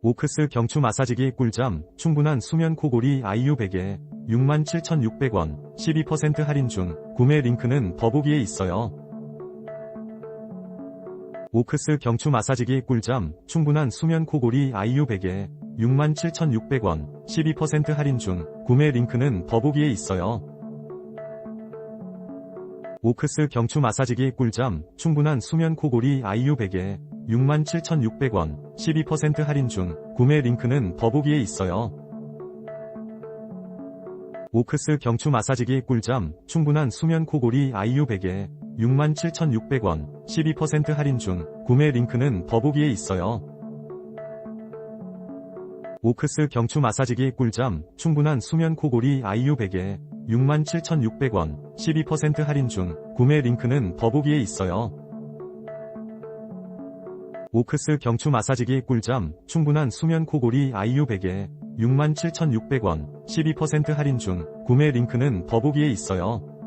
오크스 경추 마사지기 꿀잠, 충분한 수면 코골이 아이유 베개, 67,600원, 12% 할인 중, 구매 링크는 더보기에 있어요. 오크스 경추 마사지기 꿀잠, 충분한 수면 코골이 아이유 베개, 67,600원, 12% 할인 중, 구매 링크는 더보기에 있어요. 오크스 경추 마사지기 꿀잠, 충분한 수면 코골이 아이유 베개, 67,600원, 12% 할인 중, 구매 링크는 더보기에 있어요. 오크스 경추 마사지기 꿀잠, 충분한 수면 코골이 아이유 베개, 67,600원, 12% 할인 중, 구매 링크는 더보기에 있어요. 오크스 경추 마사지기 꿀잠, 충분한 수면 코골이 아이유 베개, 67,600원, 12% 할인 중, 구매 링크는 더보기에 있어요. 오크스 경추 마사지기 꿀잠, 충분한 수면 코골이 아이유 베개, 67,600원, 12% 할인 중, 구매 링크는 더보기에 있어요.